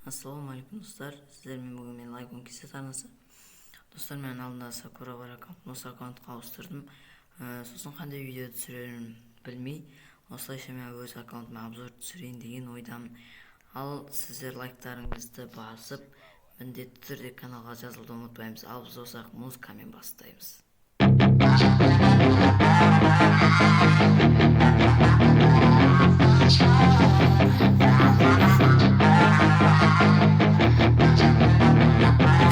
Ассалаумағалейкум достар, сіздермен бүгін мен лайкон кесет арнасы. Достар, мен алдында Сакура бар аккаунтын осы аккаунтқа ауыстырдым. Сосын қандай видео түсірерін білмей, осылайша мен өз аккаунтыма обзор түсірейін деген ойдамын. Ал сіздер лайктарыңызды басып, міндетті түрде каналға жазылуды ұмытпаймыз. Ал біз осақ музыкамен бастаймыз.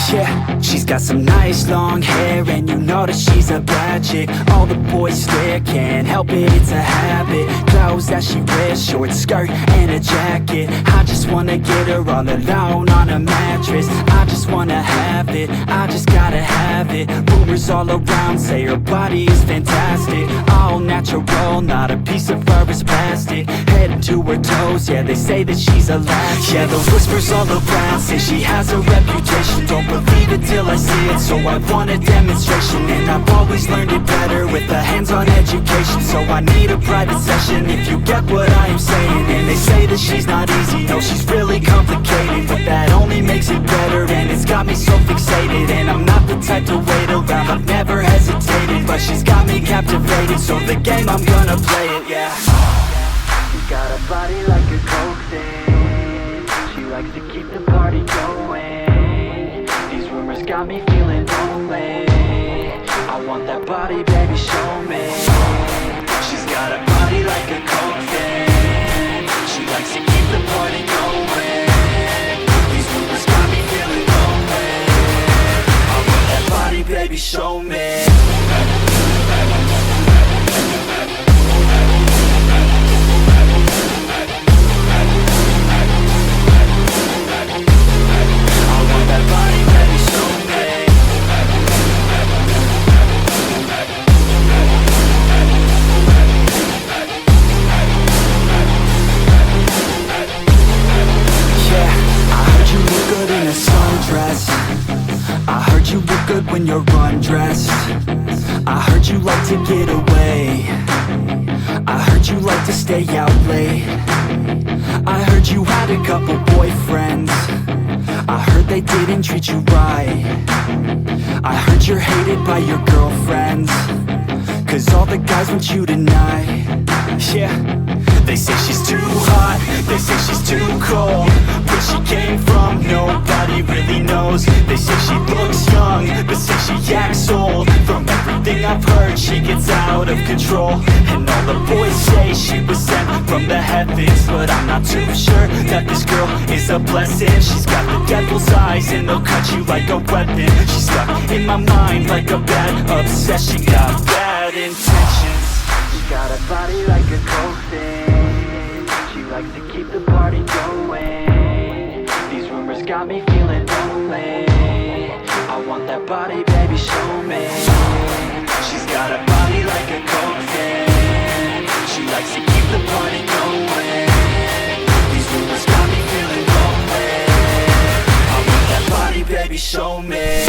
Yeah, she's got some nice long hair, and you know that she's a bad chick. All the boys stare, can't help it, it's a habit. Clothes that she wears, short skirt and a jacket. I just wanna get her all alone on a mattress. I just wanna have it, I just gotta have it. Rumors all around say her body is fantastic. All natural, not a piece of fur is plastic. Head to her toes, yeah, they say that she's a latch. Yeah, the whispers all around say she has a reputation. Don't believe it till I see it, so I want a demonstration. And I've always learned it better with a hands-on education. So I need a private session if you get what I am saying. And they say that she's not easy, no, she's really complicated, but that only makes it better, and it's got me so fixated. And I'm not the type to wait around, I've never hesitated, but she's got me captivated, so the game, I'm gonna play it, yeah. She got a body like a coke thing, she likes to keep the party going. These rumors got me feeling lonely, I want that body, baby, show me. She's got a body like a coke thing, she likes to keep the party going. These rumors got me feeling lonely, I want that body, baby, show me. I heard you look good when you're undressed. I heard you like to get away. I heard you like to stay out late. I heard you had a couple boyfriends. I heard they didn't treat you right. I heard you're hated by your girlfriends, cause all the guys want you tonight. Yeah, they say she's too hot, they say she's too cold. Where she came from, nobody really knows. They say she looks young, but say she acts old. From everything I've heard, she gets out of control. And all the boys say she was sent from the heavens, but I'm not too sure that this girl is a blessing. She's got the devil's eyes and they'll cut you like a weapon. She's stuck in my mind like a bad obsession. Got bad intentions. She got a body like a coke thing, she likes to keep the party going. These rumors got me feeling lonely, I want that body, baby, show me. She's got a body like a coke thing, she likes to keep the party going. These rumors got me feeling lonely, I want that body, baby, show me.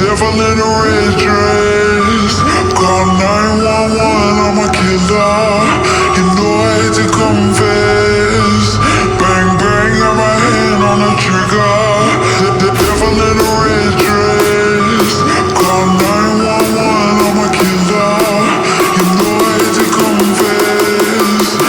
Devil in a red dress, call 911, I'm a killer. You know I hate to confess. Bang bang, got my hand on the trigger. The devil in a red dress, call 911, I'm a killer. You know I hate to confess.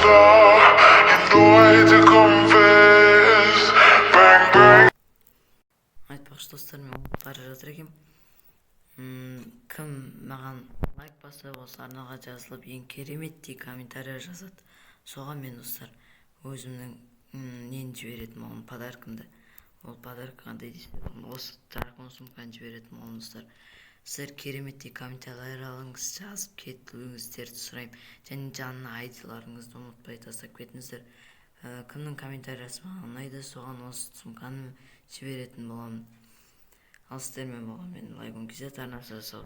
killer. You know I hate to confess. Bang bang. Айтпақшы достар, мен бара жатыр екем. Кім маған лайк басса, осы арнаға жазылып ең керемет дей комментария жазады, соған мен достар өзімнің нені жіберетін болмын, подаркымды. Ол подарка қандай дейсіз, осы дракон сумканы жіберетін болмын достар. Сіздер кереметтей комментариялар алыңыз, жазып кетуіңіздерді сұраймын. Және жанына айдиларыңызды ұмытпай тастап кетіңіздер. Кімнің комментариясы маған ұнайды, соған осы сумканы жіберетін боламын. Ал сіздермен болған мен лайк-кз арнасы.